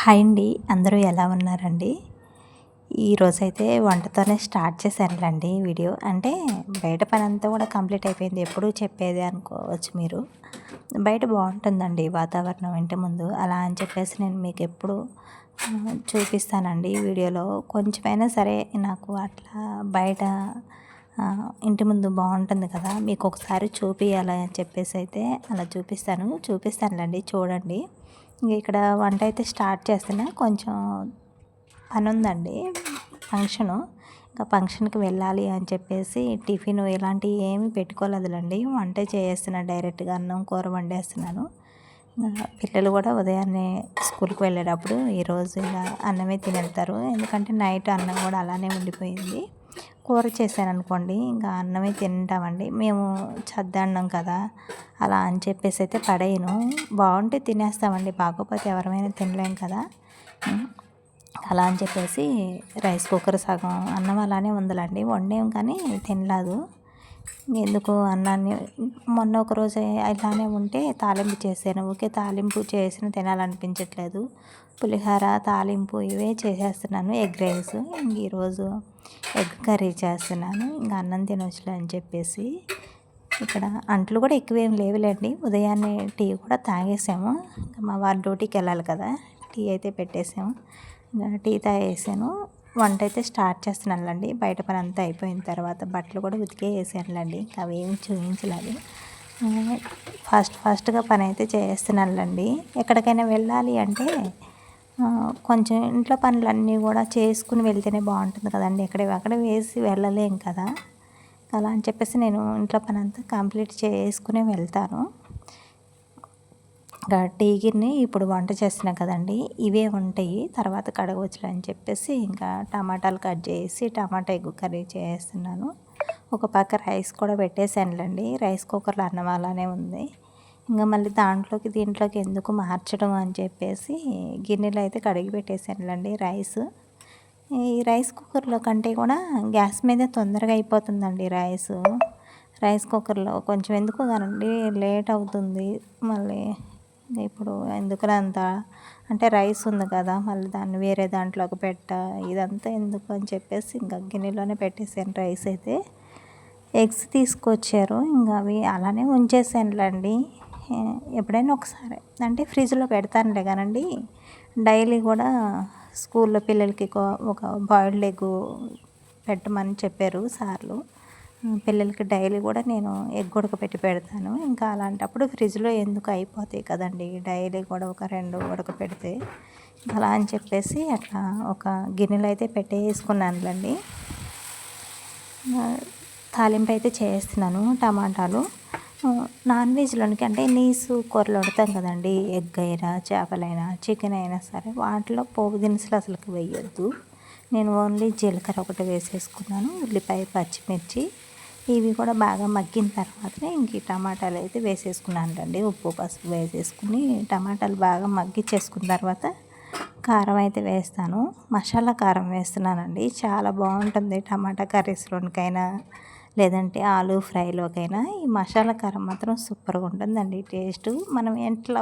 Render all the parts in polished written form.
Hi అండి. అందరూ ఎలా ఉన్నారండి? ఈరోజైతే వంటతోనే స్టార్ట్ చేశానులెండి వీడియో. అంటే బయట పనంతా కూడా కంప్లీట్ అయిపోయింది. ఎప్పుడూ చెప్పేదే అనుకోవచ్చు మీరు. బయట బాగుంటుందండి వాతావరణం ఇంటి ముందు. అలా అని చెప్పేసి నేను మీకు ఎప్పుడు చూపిస్తానండి వీడియోలో. కొంచెమైనా సరే నాకు అట్లా బయట ఇంటి ముందు బాగుంటుంది కదా, మీకు ఒకసారి చూపియాలి అని చెప్పేసి అయితే అలా చూపిస్తానులేండి, చూడండి. ఇక్కడ వంట అయితే స్టార్ట్ చేస్తున్నా. కొంచెం పని ఉందండి, ఫంక్షను. ఇంకా ఫంక్షన్కి వెళ్ళాలి అని చెప్పేసి టిఫిన్ ఇలాంటివి ఏమి పెట్టుకోలేదులేండి. వంటే చేసేస్తున్నా, డైరెక్ట్గా అన్నం కూర వండేస్తున్నాను. పిల్లలు కూడా ఉదయాన్నే స్కూల్కి వెళ్ళేటప్పుడు ఈరోజు ఇలా అన్నమే తినేళ్తారు. ఎందుకంటే నైట్ అన్నం కూడా అలానే ఉండిపోయింది. కూర చేశాను అనుకోండి, ఇంకా అన్నమే తింటామండి మేము. చద్దన్నం కదా, అలా అని చెప్పేసి అయితే పడేయను. బాగుంటే తినేస్తామండి, బాగోపోతే ఎవరమైనా తినలేం కదా. అలా అని చెప్పేసి రైస్ కుక్కర్ సగం అన్నం అలానే ఉందిలేండి, వండేం కానీ తినలేదు. ఎందుకు అన్నాన్ని మొన్న ఒకరోజు ఇలానే ఉంటే తాలింపు చేశాను. ఊరికే తాలింపు చేసిన తినాలనిపించట్లేదు. పులిహోర, తాలింపు ఇవే చేసేస్తున్నాను. ఎగ్ రైస్, ఇంక ఈరోజు ఎగ్ కర్రీ చేస్తున్నాను. ఇంకా అన్నం తినొచ్చులే అని చెప్పేసి. ఇక్కడ అంట్లు కూడా ఎక్కువేం లేవులేండి. ఉదయాన్నే టీ కూడా తాగేసాము. ఇంకా మా వారు డ్యూటీకి వెళ్ళాలి కదా, టీ అయితే పెట్టేసాము. ఇంకా టీ తాగేసాను. వంట అయితే స్టార్ట్ చేస్తున్నానులేండి. బయట పని అంతా అయిపోయిన తర్వాత బట్టలు కూడా ఉతికేసానులేండి. ఇంకా అవి ఏమి చూపించలేదు. ఫాస్ట్గా పని అయితే చేస్తున్నానులేండి. ఎక్కడికైనా వెళ్ళాలి అంటే కొంచెం ఇంట్లో పనులన్నీ కూడా చేసుకుని వెళ్తేనే బాగుంటుంది కదండి. అక్కడ వేసి వెళ్ళలేం కదా. అలా అని చెప్పేసి నేను ఇంట్లో పని అంతా కంప్లీట్ చేసుకుని వెళ్తాను. ఇంకా టీ గిన్నె ఇప్పుడు వంట చేస్తున్నాను కదండి, ఇవే ఉంటాయి, తర్వాత కడగవచ్చులే అని చెప్పేసి ఇంకా టమాటాలు కట్ చేసి టమాటా ఎగ్ కర్రీ చేస్తున్నాను. ఒక పక్క రైస్ కూడా పెట్టేసానులేండి. రైస్ కుక్కర్లో అన్నం అలానే ఉంది. ఇంకా మళ్ళీ దీంట్లోకి ఎందుకు మార్చడం అని చెప్పేసి గిన్నెలో అయితే కడిగి పెట్టేసానులేండి రైస్. ఈ రైస్ కుక్కర్లో కంటే కూడా గ్యాస్ మీదే తొందరగా అయిపోతుందండి రైస్ కుక్కర్లో. కొంచెం ఎందుకు కానండి లేట్ అవుతుంది. మళ్ళీ ఇప్పుడు ఎందుకులే అంత అంటే రైస్ ఉంది కదా, మళ్ళీ దాన్ని వేరే దాంట్లోకి ఇదంతా ఎందుకు అని చెప్పేసి ఇంకా గిన్నెలోనే పెట్టేసాను రైస్ అయితే. ఎగ్స్ తీసుకొచ్చారు, ఇంకా అవి అలానే ఉంచేసానులేండి. ఎప్పుడైనా ఒకసారి అంటే ఫ్రిడ్జ్లో పెడతానులే కానండి, డైలీ కూడా స్కూల్లో పిల్లలకి ఒక బాయిల్డ్ ఎగ్ పెట్టమని చెప్పారు సార్లు. పిల్లలకి డైలీ కూడా నేను ఎగ్ ఉడకపెట్టి పెడతాను. ఇంకా అలాంటప్పుడు ఫ్రిడ్జ్లో ఎందుకు, అయిపోతాయి కదండి డైలీ కూడా ఒక 2 ఉడకపెడితే. అలా అని చెప్పేసి అట్లా ఒక గిన్నెలో అయితే పెట్టేసుకున్నానులేండి. తాలింపు అయితే చేస్తున్నాను. టమాటాలు నాన్ వెజ్లోనికి అంటే నీసు కూరలు వండుతాం కదండి, ఎగ్ అయినా చేపలైనా చికెన్ అయినా సరే, వాటిలో పోపు దినుసులు అసలుకి వేయొద్దు. నేను ఓన్లీ జీలకర్ర ఒకటి వేసేసుకున్నాను, ఉల్లిపాయ, పచ్చిమిర్చి ఇవి కూడా బాగా మగ్గిన తర్వాతనే ఇంక టమాటాలు అయితే వేసేసుకున్నానండి. ఉప్పు పసుపు వేసేసుకుని టమాటాలు బాగా మగ్గిచ్చేసుకున్న తర్వాత కారం అయితే వేస్తాను. మసాలా కారం వేస్తున్నానండి. చాలా బాగుంటుంది టమాటా కర్రీస్లోనికైనా లేదంటే ఆలు ఫ్రైలోకైనా ఈ మసాలా కారం మాత్రం సూపర్గా ఉంటుందండి టేస్ట్. మనం ఎట్లా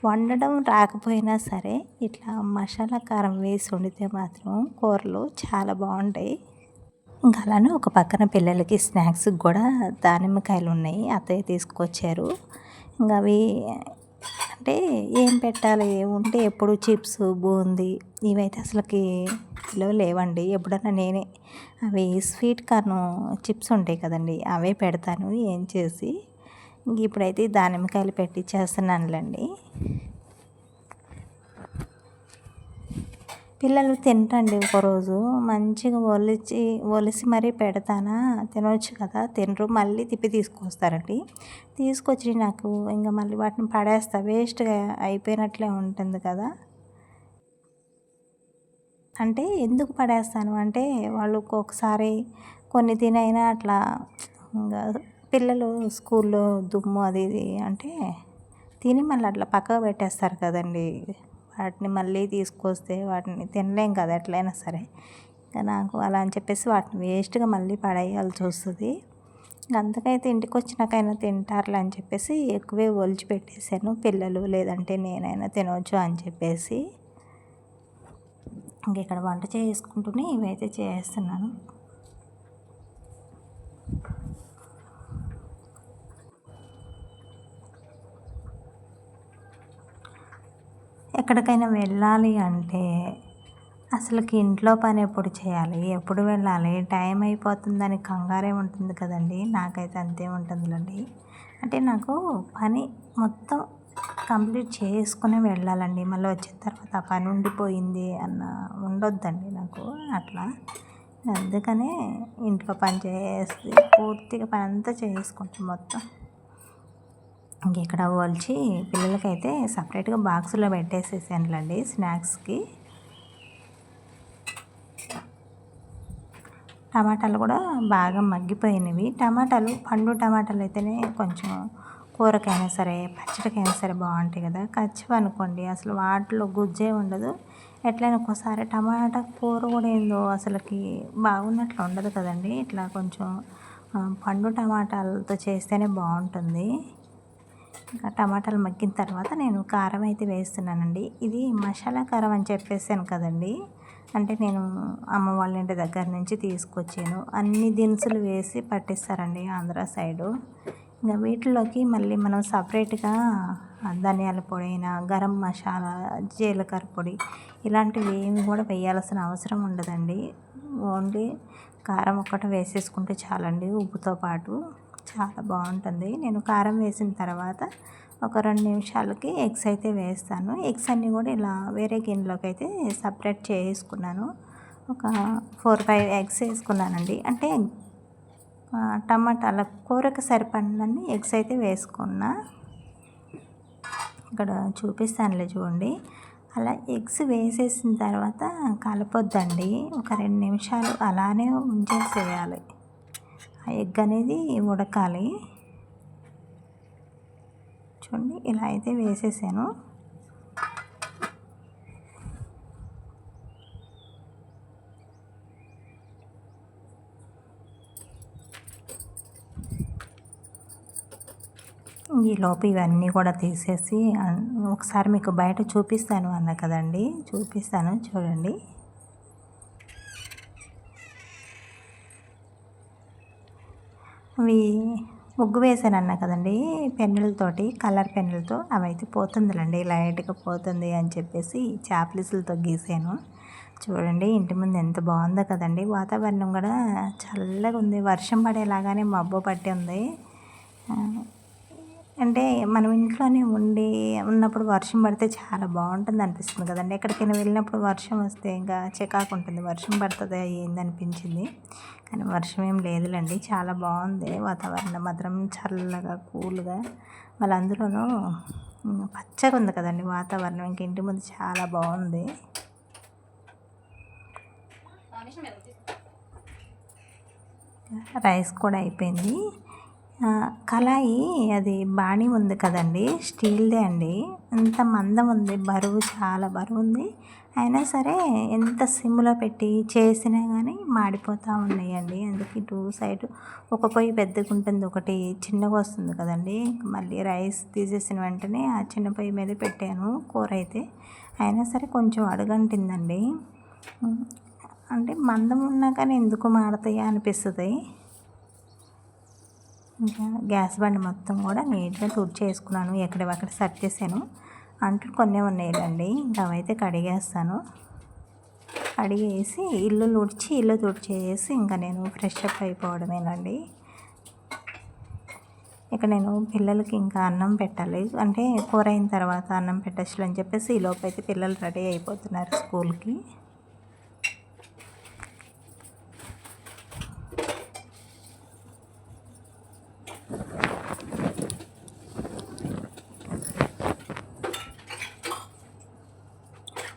వండడం రాకపోయినా సరే ఇట్లా మసాలా కారం వేసి వండితే మాత్రం కూరలు చాలా బాగుంటాయి. ఇంకా అలానే ఒక పక్కన పిల్లలకి స్నాక్స్కి కూడా దానిమ్మకాయలు ఉన్నాయి, అత్తయ్య తీసుకొచ్చారు. ఇంకా అవి అంటే ఏం పెట్టాలి ఉంటే ఎప్పుడు చిప్స్, బూందీ ఇవైతే అసలుకి లేవండి. ఎప్పుడన్నా నేనే అవి స్వీట్ కార్న్ చిప్స్ ఉంటాయి కదండి, అవే పెడతాను ఏం చేసి. ఇప్పుడైతే దానిమ్మకాయలు పెట్టి చేస్తున్నానులేండి. పిల్లలు తినరండి. ఒకరోజు మంచిగా ఒలిసి మరీ పెడతానా, తినవచ్చు కదా, తినరు. మళ్ళీ తిప్పి తీసుకొస్తారండి. తీసుకొచ్చి నాకు ఇంకా మళ్ళీ వాటిని పడేస్తా, వేస్ట్గా అయిపోయినట్లే ఉంటుంది కదా. అంటే ఎందుకు పడేస్తాను అంటే వాళ్ళు ఒక్కొక్కసారి కొన్ని తినైనా అట్లా ఇంకా పిల్లలు స్కూల్లో దుమ్ము అది ఇది అంటే తిని మళ్ళీ అట్లా పక్కకు పెట్టేస్తారు కదండి. వాటిని మళ్ళీ తీసుకొస్తే వాటిని తినలేం కదా ఎట్లయినా సరే. ఇంకా నాకు అలా అని చెప్పేసి వాటిని వేస్ట్గా మళ్ళీ పడేయాల్సి వస్తుంది. అందుకైతే ఇంటికి వచ్చినాకైనా తింటారులే అని చెప్పేసి ఎక్కువే ఒలిచి పెట్టేశాను. పిల్లలు లేదంటే నేనైనా తినవచ్చు అని చెప్పేసి ఇంక ఇక్కడ వంట చేసుకుంటూనే ఇవైతే చేస్తున్నాను. ఎక్కడికైనా వెళ్ళాలి అంటే అసలుకి ఇంట్లో పని ఎప్పుడు చేయాలి, ఎప్పుడు వెళ్ళాలి, టైం అయిపోతుందని కంగారే ఉంటుంది కదండి. నాకైతే అంతే ఉంటుందిలేండి. అంటే నాకు పని మొత్తం కంప్లీట్ చేసుకుని వెళ్ళాలండి. మళ్ళీ వచ్చిన తర్వాత ఆ పని ఉండిపోయింది అన్న ఉండొద్దండి నాకు అట్లా. అందుకనే ఇంట్లో పని చేసి పూర్తిగా పని అంతా చేసుకుంటాం మొత్తం. ఇంక ఇక్కడ ఒలిచి పిల్లలకైతే సపరేట్గా బాక్సులో పెట్టేసేసానులేండి స్నాక్స్కి. టమాటాలు కూడా బాగా మగ్గిపోయినవి. పండు టమాటాలు అయితేనే కొంచెం కూరకైనా సరే పచ్చడికైనా సరే బాగుంటాయి కదా. కచ్చివనుకోండి అసలు వాటిలో గుజ్జే ఉండదు. ఎట్లయినా ఒక్కోసారి టమాటా కూర కూడా ఏందో అసలుకి బాగున్నట్లు ఉండదు కదండి. ఇట్లా కొంచెం పండు టమాటాలతో చేస్తేనే బాగుంటుంది. ఇంకా టమాటాలు మగ్గిన తర్వాత నేను కారం అయితే వేస్తున్నానండి. ఇది మసాలా కారం అని చెప్పేసాను కదండి. అంటే నేను అమ్మ వాళ్ళ ఇంటి దగ్గర నుంచి తీసుకొచ్చాను. అన్ని దినుసులు వేసి పట్టిస్తారండి ఆంధ్ర సైడు. ఇంకా వీటిలోకి మళ్ళీ మనం సపరేట్గా ధనియాల పొడి అయినా గరం మసాలా జీలకర్ర పొడి ఇలాంటివి ఏమి కూడా వేయాల్సిన అవసరం ఉండదండి. ఓన్లీ కారం ఒక్కటి వేసేసుకుంటే చాలండి ఉప్పుతో పాటు. చాలా బాగుంటుంది. నేను కారం వేసిన తర్వాత ఒక 2 నిమిషాలకి ఎగ్స్ అయితే వేస్తాను. ఎగ్స్ అన్నీ కూడా ఇలా వేరే గిన్నెలోకి అయితే సపరేట్ చేసుకున్నాను. ఒక 4-5 ఎగ్స్ వేసుకున్నానండి. అంటే టమాటాల కూరకు సరిపడినన్ని ఎగ్స్ అయితే వేసుకున్నా. ఇక్కడ చూపిస్తానులే చూడండి. అలా ఎగ్స్ వేసేసిన తర్వాత కలపొద్దండి. ఒక 2 నిమిషాలు అలానే ఉంచేసేయాలి. ఆ ఎగ్ అనేది ఉడకాలి. చూడండి ఇలా అయితే వేసేసాను. ఈలోపు ఇవన్నీ కూడా తీసేసి ఒకసారి మీకు బయట చూపిస్తాను అన్నా కదండి. చూపిస్తాను చూడండి. అవి ముగ్గు వేసానన్నా కదండి పెన్నులతోటి, కలర్ పెన్నులతో. అవైతే పోతుందిలేండి, లైట్గా పోతుంది అని చెప్పేసి చాప్లిస్లతో గీసాను. చూడండి ఇంటి ముందు ఎంత బాగుందో కదండి. వాతావరణం కూడా చల్లగా ఉంది. వర్షం పడేలాగానే మబ్బు పట్టి ఉంది. అంటే మనం ఇంట్లోనే ఉన్నప్పుడు వర్షం పడితే చాలా బాగుంటుంది అనిపిస్తుంది కదండి. ఎక్కడికైనా వెళ్ళినప్పుడు వర్షం వస్తే ఇంకా చికాకు ఉంటుంది. వర్షం పడుతుందా ఏందనిపించింది. కానీ వర్షం ఏం లేదులేండి. చాలా బాగుంది వాతావరణం మాత్రం, చల్లగా కూల్గా. వాళ్ళందరూనూ పచ్చగా ఉంది కదండి వాతావరణం. ఇంక ఇంటి ముందు చాలా బాగుంది. రైస్ కూడా అయిపోయింది. కళాయి అది బాణీ ఉంది కదండి, స్టీల్దే అండి. ఎంత మందం ఉంది, బరువు చాలా బరువు ఉంది. అయినా సరే ఎంత సిమ్లో పెట్టి చేసినా కానీ మాడిపోతూ ఉన్నాయండి. అందుకే 2 సైడ్ ఒక పొయ్యి పెద్దగా ఉంటుంది, ఒకటి చిన్నగా వస్తుంది కదండి. మళ్ళీ రైస్ తీసేసిన వెంటనే ఆ చిన్న పొయ్యి మీద పెట్టాను కూర అయితే. అయినా సరే కొంచెం అడుగంటిందండి. అంటే మందం ఉన్నా కానీ ఎందుకు మాడతాయా అనిపిస్తుంది. ఇంకా గ్యాస్ బండి మొత్తం కూడా నీట్గా తుడిచేసుకున్నాను. ఎక్కడెక్కడ సెట్ చేశాను. అంట్లు కొన్నే ఉన్నాయిలండి. ఇంకా అవైతే కడిగేస్తాను. కడిగేసి ఇల్లు తుడిచేసి ఇంకా నేను ఫ్రెష్ అప్ అయిపోవడమేనండి. ఇక నేను పిల్లలకి ఇంకా అన్నం పెట్టాలి. అంటే కూర అయిన తర్వాత అన్నం పెట్టచ్చు అని చెప్పేసి ఈలోపు అయితే పిల్లలు రెడీ అయిపోతున్నారు స్కూల్కి.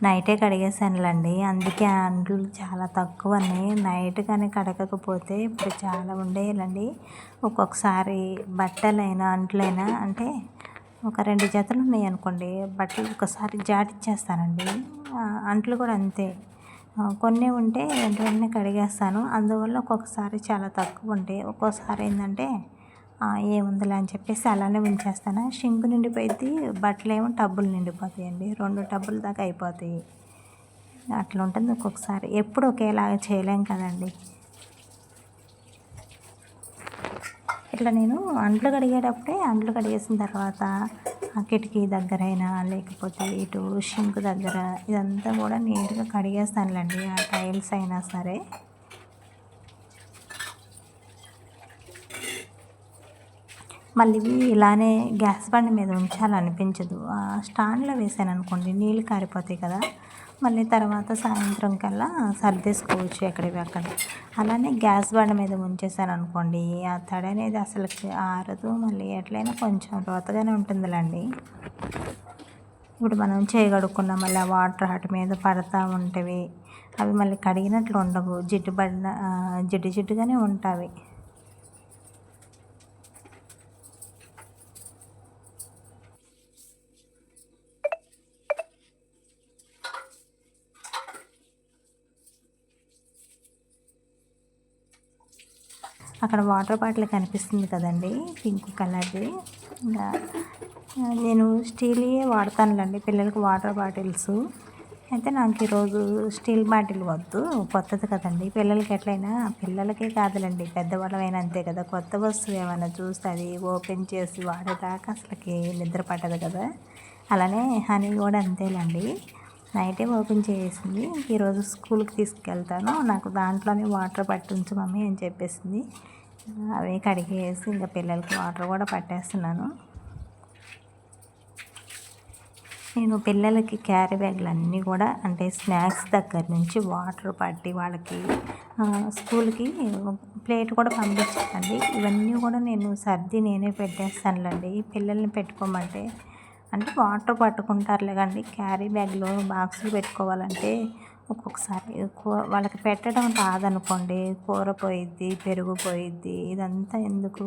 నైటే కడిగేసానులేండి. అందుకే అంట్లు చాలా తక్కువ ఉన్నాయి. నైట్ కానీ కడగకపోతే ఇప్పుడు చాలా ఉండేయాలండి. ఒక్కొక్కసారి బట్టలైనా అంట్లైనా అంటే ఒక 2 జతలు ఉన్నాయి అనుకోండి, బట్టలు ఒకసారి జాడిచ్చేస్తానండి. అంట్లు కూడా అంతే. కొన్ని ఉంటే వెంటనే కడిగేస్తాను. అందువల్ల ఒక్కొక్కసారి చాలా తక్కువ ఉంటాయి. ఒక్కోసారి ఏంటంటే ఏముందిలే అని చెప్పేసి అలానే ఉంచేస్తాను. షింక్ నిండిపోయిద్ది, బట్టలేమో టబ్బులు నిండిపోతాయండి. 2 టబ్బుల దాకా అయిపోతాయి. అట్లా ఉంటుంది ఒక్కొక్కసారి. ఎప్పుడు ఒకేలాగా చేయలేం కదండి. ఇట్లా నేను అంట్లు కడిగేటప్పుడే అంట్లు కడిగేసిన తర్వాత ఆ కిటికీ దగ్గరైనా లేకపోతే ఇటు షింక్ దగ్గర ఇదంతా కూడా నీట్గా కడిగేస్తానులేండి. ఆ టైల్స్ అయినా సరే. మళ్ళీ ఇలానే గ్యాస్ బండ మీద ఉంచాలనిపించదు. స్టాండ్లో వేసాను అనుకోండి నీళ్ళు కారిపోతాయి కదా. మళ్ళీ తర్వాత సాయంత్రం కల్లా సర్దేసుకోవచ్చు ఎక్కడివి అక్కడ. అలానే గ్యాస్ బండ మీద ఉంచేసాను అనుకోండి ఆ తడి అనేది అసలుకి ఆరదు. మళ్ళీ ఎట్లయినా కొంచెం రోతగానే ఉంటుందిలేండి. ఇప్పుడు మనం చేయగడుక్కున్న మళ్ళీ ఆ వాటర్ వాటి మీద పడతా ఉంటవి. అవి మళ్ళీ కడిగినట్లు ఉండవు, జిడ్డుగానే ఉంటాయి. అక్కడ వాటర్ బాటిల్ కనిపిస్తుంది కదండి, పింక్ కలర్ది. ఇంకా నేను స్టీల్యే వాడతానులేండి పిల్లలకి వాటర్ బాటిల్స్. అయితే నాకు ఈరోజు స్టీల్ బాటిల్ వద్దు, కొత్తది కదండి. పిల్లలకి ఎట్లయినా, పిల్లలకే కాదులేండి పెద్దవాళ్ళమైనా అంతే కదా. కొత్త వస్తువు ఏమైనా చూస్తే అది ఓపెన్ చేసి వాడేదాకా అసలుకి నిద్ర పట్టదు కదా. అలానే హనీ కూడా అంతేలేండి. నైటే ఓపెన్ చేసింది. ఈరోజు స్కూల్కి తీసుకెళ్తాను, నాకు దాంట్లోనే వాటర్ పట్టించు మమ్మీ అని చెప్పేసింది. అవి కడిగేసి ఇంకా పిల్లలకి వాటర్ కూడా పట్టేస్తున్నాను. నేను పిల్లలకి క్యారీ బ్యాగులు అన్నీ కూడా అంటే స్నాక్స్ దగ్గర నుంచి వాటర్ పట్టి వాళ్ళకి స్కూల్కి ప్లేట్ కూడా పంపించానండి. ఇవన్నీ కూడా నేను సర్ది నేనే పెట్టేస్తానులేండి. పిల్లల్ని పెట్టుకోమంటే అంటే వాటర్ పట్టుకుంటారులే కానీ క్యారీ బ్యాగ్లో బాక్సులు పెట్టుకోవాలంటే ఒక్కొక్కసారి వాళ్ళకి పెట్టడం రాదనుకోండి, కూర పోయిద్ది, పెరుగు పోయిద్ది, ఇదంతా ఎందుకు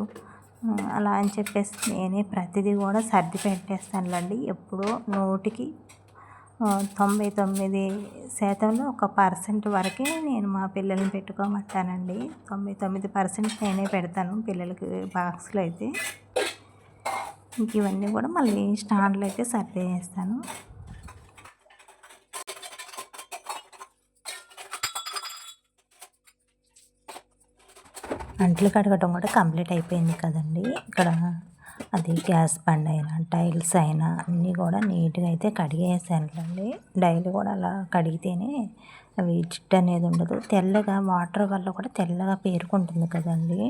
అలా అని చెప్పేసి నేనే ప్రతిదీ కూడా సర్ది పెట్టేస్తానులేండి. ఎప్పుడో 100కి 99% 1% వరకే నేను మా పిల్లల్ని పెట్టుకోమంటానండి. 99% నేనే పెడతాను పిల్లలకి బాక్స్లో అయితే. ఇంక ఇవన్నీ కూడా మళ్ళీ స్టాండ్లో అయితే సర్దేస్తాను. అంట్లు కడగటం కూడా కంప్లీట్ అయిపోయింది కదండి. ఇక్కడ అది గ్యాస్ బండ అయినా టైల్స్ అయినా అన్నీ కూడా నీట్గా అయితే కడిగేసానులేండి. డైలీ కూడా అలా కడిగితేనే అవి జిడ్డు అనేది ఉండదు. తెల్లగా వాటర్ వల్ల కూడా తెల్లగా పేరుకుంటుంది కదండి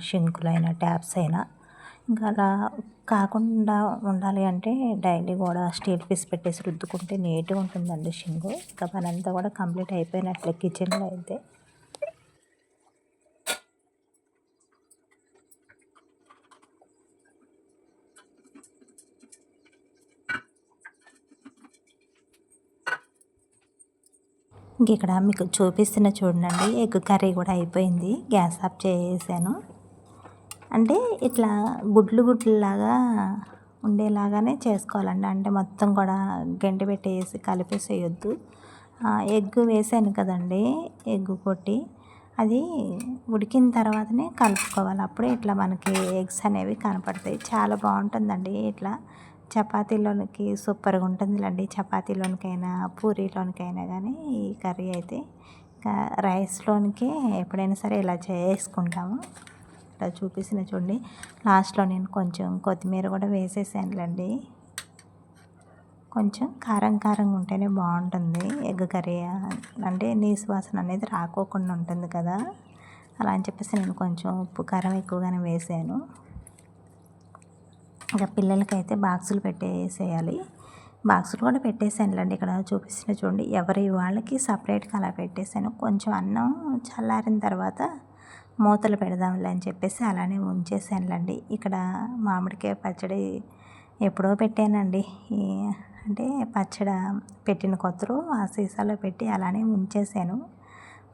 షింకులైనా ట్యాప్స్ అయినా. ఇంకా అలా కాకుండా ఉండాలి అంటే డైలీ కూడా స్టీల్ పీస్ పెట్టేసి రుద్దుకుంటే నీట్గా ఉంటుందండి షింకు. ఇంకా పని అంతా కూడా కంప్లీట్ అయిపోయినట్లే కిచెన్లో అయితే. ఇంక ఇక్కడ మీకు చూపిస్తున్న చూడండి, ఎగ్ కర్రీ కూడా అయిపోయింది. గ్యాస్ ఆఫ్ చేసాను. అంటే ఇట్లా గుడ్లులాగా ఉండేలాగానే చేసుకోవాలండి. అంటే మొత్తం కూడా గంటి పెట్టేసి కలిపేసేయొద్దు. ఎగ్ వేసాను కదండి, ఎగ్ కొట్టి అది ఉడికిన తర్వాతనే కలుపుకోవాలి. అప్పుడే ఇట్లా మనకి ఎగ్స్ అనేవి కనపడతాయి. చాలా బాగుంటుందండి. ఇట్లా చపాతీలోనికి సూపర్గా ఉంటుందిలేండి. చపాతీలోనికైనా పూరీలోనికైనా కానీ ఈ కర్రీ అయితే ఇంకా రైస్లోనికి ఎప్పుడైనా సరే ఇలా చేసుకుంటాము. ఇట్లా చూపిస్తున్న చూడండి, లాస్ట్లో నేను కొంచెం కొత్తిమీర కూడా వేసేసానులేండి. కొంచెం కారంగా ఉంటేనే బాగుంటుంది ఎగ్ కర్రీ. అంటే నీసు వాసన అనేది రాకోకుండా ఉంటుంది కదా. అలా అని చెప్పేసి నేను కొంచెం ఉప్పు కారం ఎక్కువగానే వేసాను. ఇంకా పిల్లలకైతే బాక్సులు పెట్టేసేయాలి. బాక్సులు కూడా పెట్టేసానులేండి. ఇక్కడ చూపిస్తున్న చూడండి, ఎవరి వాళ్ళకి సపరేట్గా అలా పెట్టేసాను. కొంచెం అన్నం చల్లారిన తర్వాత మూతలు పెడదాంలే అని చెప్పేసి అలానే ఉంచేసానులేండి. ఇక్కడ మామిడికాయ పచ్చడి ఎప్పుడో పెట్టానండి. అంటే పచ్చడి పెట్టిన కొత్తలో ఆ సీసాలో పెట్టి అలానే ఉంచేసాను.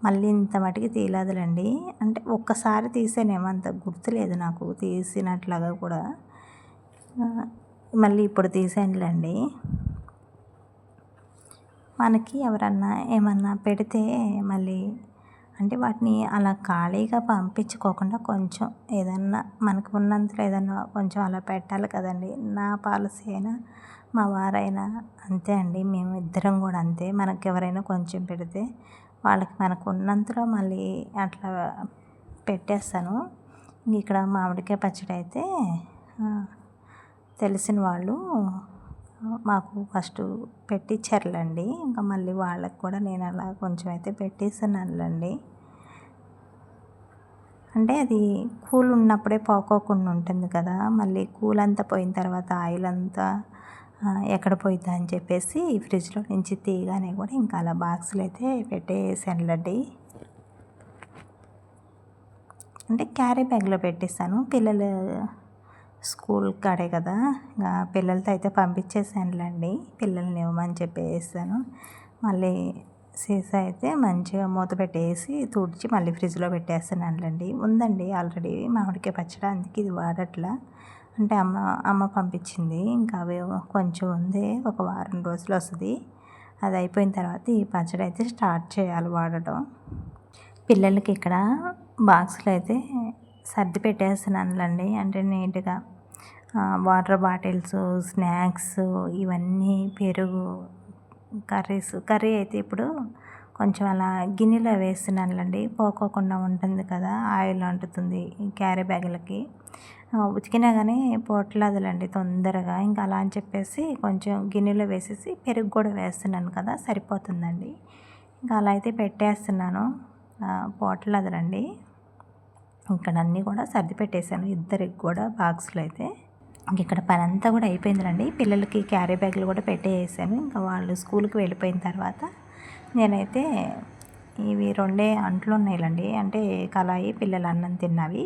మళ్ళీ ఇంత మటుకి తీయలేదులేండి. అంటే ఒక్కసారి తీసానేమో, అంత గుర్తులేదు నాకు తీసినట్లాగా కూడా. మళ్ళీ ఇప్పుడు తీసానులేండి. మనకి ఎవరన్నా ఏమన్నా పెడితే మళ్ళీ అంటే వాటిని అలా ఖాళీగా పంపించుకోకుండా కొంచెం ఏదన్నా మనకు ఉన్నంతలో ఏదన్నా కొంచెం అలా పెట్టాలి కదండి. నా పాలసీ అయినా మా వారైనా అంతే అండి. మేము ఇద్దరం కూడా అంతే. మనకెవరైనా కొంచెం పెడితే వాళ్ళకి మనకు ఉన్నంతలో మళ్ళీ అట్లా పెట్టేస్తాను. ఇక్కడ మామిడికాయ పచ్చడి అయితే తెలిసిన వాళ్ళు మాకు ఫస్ట్ పెట్టిచ్చారులేండి. ఇంకా మళ్ళీ వాళ్ళకి కూడా నేను అలా కొంచెం అయితే పెట్టేసానులేండి. అంటే అది కూల్ ఉన్నప్పుడే పోకోకుండా ఉంటుంది కదా. మళ్ళీ కూల్ అంతా పోయిన తర్వాత ఆయిల్ అంతా ఎక్కడ పోయిద్దా అని చెప్పేసి ఫ్రిడ్జ్లో నుంచి తీయగానే కూడా ఇంకా అలా బాక్సులు అయితే పెట్టేసానులేండి. అంటే క్యారీ బ్యాగ్లో పెట్టేస్తాను. పిల్లలు స్కూల్ కాడే కదా, ఇంకా పిల్లలతో అయితే పంపించేసానులేండి. పిల్లల్ని ఇవ్వమని చెప్పేసాను. మళ్ళీ సీసా అయితే మంచిగా మూత పెట్టేసి తుడిచి మళ్ళీ ఫ్రిడ్జ్లో పెట్టేస్తున్నానులేండి. ఉందండి ఆల్రెడీ మామిడికాయ పచ్చడి, అందుకే ఇది వాడట్లా. అంటే అమ్మ పంపించింది. ఇంకా అవి కొంచెం ఉంది, ఒక వారం రోజులు వస్తుంది. అది అయిపోయిన తర్వాత ఈ పచ్చడి అయితే స్టార్ట్ చేయాలి వాడటం. పిల్లలకి ఇక్కడ బాక్స్లో అయితే సర్ది పెట్టేస్తున్నానులేండి. అంటే నీట్గా వాటర్ బాటిల్స్, స్నాక్స్, ఇవన్నీ పెరుగు, కర్రీ అయితే ఇప్పుడు కొంచెం అలా గిన్నెలో వేస్తున్నానులేండి. పోకోకుండా ఉంటుంది కదా, ఆయిల్ అంటుతుంది ఈ క్యారీ బ్యాగులకి. ఉతికినా కానీ పోవట్లేదులేండి తొందరగా. ఇంకా అలా అని చెప్పేసి కొంచెం గిన్నెలో వేసేసి పెరుగు కూడా వేస్తున్నాను కదా, సరిపోతుందండి. ఇంకా అలా అయితే పెట్టేస్తున్నాను. పోవట్లేదులేండి. ఇక్కడ అన్నీ కూడా సర్ది పెట్టేశాను ఇద్దరికి కూడా బాక్స్లో అయితే. ఇక్కడ పని అంతా కూడా అయిపోయిందిలేండి. పిల్లలకి క్యారీ బ్యాగులు కూడా పెట్టేసాను. ఇంకా వాళ్ళు స్కూల్కి వెళ్ళిపోయిన తర్వాత నేనైతే ఇవి రెండే అంట్లు ఉన్నాయిలేండి. అంటే కళాయి, పిల్లలు అన్నం తిన్నవి,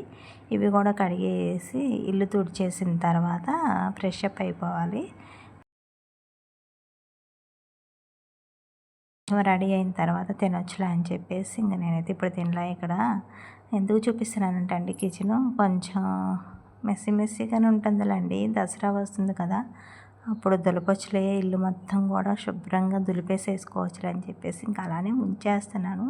ఇవి కూడా కడిగేసి ఇల్లు తుడిచేసిన తర్వాత ఫ్రెష్ అప్ అయిపోవాలి. రెడీ అయిన తర్వాత తినొచ్చులే అని చెప్పేసి ఇంకా నేనైతే ఇప్పుడు తినలే. ఇక్కడ ఎందుకు చూపిస్తున్నానంటే అండి, కిచెను కొంచెం మెస్సీగానే ఉంటుందిలేండి. దసరా వస్తుంది కదా, అప్పుడు దులపొచ్చులే, ఇల్లు మొత్తం కూడా శుభ్రంగా దులిపేసేసుకోవచ్చులే అని చెప్పేసి ఇంకా అలానే ఉంచేస్తున్నాను.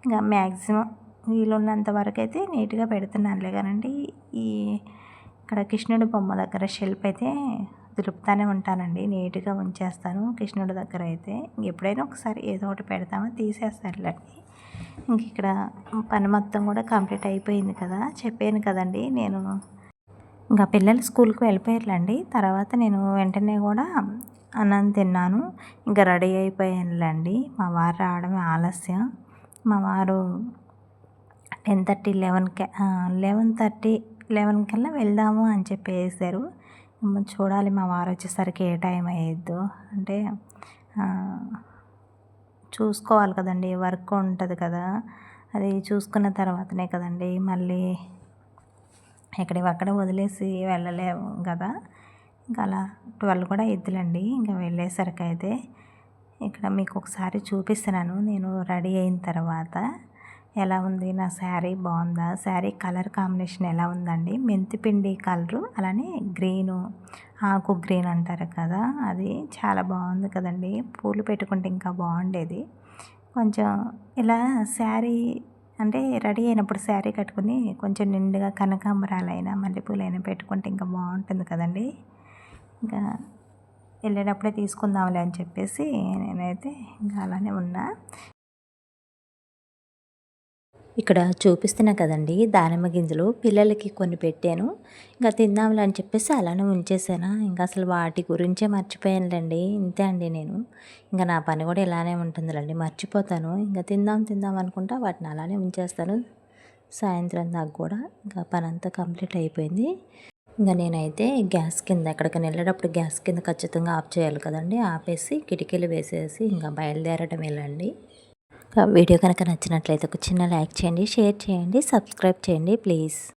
ఇంకా మ్యాక్సిమం వీలున్నంత వరకు అయితే నీట్గా పెడుతున్నానులే కానండి. ఇక్కడ కృష్ణుడి బొమ్మ దగ్గర షెల్ఫ్ అయితే దులుపుతానే ఉంటానండి, నీట్గా ఉంచేస్తాను. కృష్ణుడి దగ్గర అయితే ఎప్పుడైనా ఒకసారి ఏదో ఒకటి పెడతామో తీసేస్తానులేండి. ఇంక ఇక్కడ పని మొత్తం కూడా కంప్లీట్ అయిపోయింది కదా, చెప్పాను కదండి నేను. ఇంకా పిల్లలు స్కూల్కి వెళ్ళిపోయారులేండి. తర్వాత నేను వెంటనే కూడా అన్నం తిన్నాను. ఇంకా రెడీ అయిపోయానులేండి. మా వారు రావడమే ఆలస్యం. మా వారు 10:30 11 కల్లా వెళ్దాము అని చెప్పేసారు. చూడాలి మా వారు వచ్చేసరికి ఏ టైం అయ్యిద్దో. అంటే చూసుకోవాలి కదండి, వర్క్ ఉంటుంది కదా, అది చూసుకున్న తర్వాతనే కదండి మళ్ళీ ఎక్కడివక్కడ వదిలేసి వెళ్ళలేము కదా. ఇంకా అలా 12 కూడా అయిద్దిలేండి ఇంకా వెళ్ళేసరికి అయితే. ఇక్కడ మీకు ఒకసారి చూపిస్తున్నాను నేను రెడీ అయిన తర్వాత ఎలా ఉంది నా శారీ. బాగుందా? శారీ కలర్ కాంబినేషన్ ఎలా ఉందండి? మెంతిపిండి కలరు, అలానే గ్రీను, ఆకు గ్రీన్ అంటారు కదా, అది చాలా బాగుంది కదండి. పూలు పెట్టుకుంటే ఇంకా బాగుండేది. కొంచెం ఇలా శారీ అంటే రెడీ అయినప్పుడు శారీ కట్టుకుని కొంచెం నిండుగా కనకాంబరాలైనా మల్లెపూలైనా పెట్టుకుంటే ఇంకా బాగుంటుంది కదండి. ఇంకా వెళ్ళేటప్పుడే తీసుకుందాంలే అని చెప్పేసి నేనైతే ఇంకా అలానే ఉన్నా. ఇక్కడ చూపిస్తున్నా కదండి దానిమ్మ గింజలు, పిల్లలకి కొన్ని పెట్టాను. ఇంకా తిందాంలే అని చెప్పేసి అలానే ఉంచేసాను. ఇంకా అసలు వాటి గురించే మర్చిపోయానులేండి. ఇంతే అండి నేను. ఇంకా నా పని కూడా ఇలానే ఉంటుందిలేండి, మర్చిపోతాను. ఇంకా తిందాం అనుకుంటా వాటిని అలానే ఉంచేస్తాను. సాయంత్రం దాకా కూడా ఇంకా పని అంతా కంప్లీట్ అయిపోయింది. ఇంకా నేనైతే గ్యాస్ కింద ఎక్కడికైనా వెళ్ళేటప్పుడు గ్యాస్ కింద ఖచ్చితంగా ఆఫ్ చేయాలి కదండి. ఆపేసి కిటికీలు వేసేసి ఇంకా బయలుదేరడం వెళ్ళండి. వీడియో కనుక నచ్చినట్లయితే ఒక చిన్న లైక్ చేయండి, షేర్ చేయండి, సబ్స్క్రైబ్ చేయండి ప్లీజ్.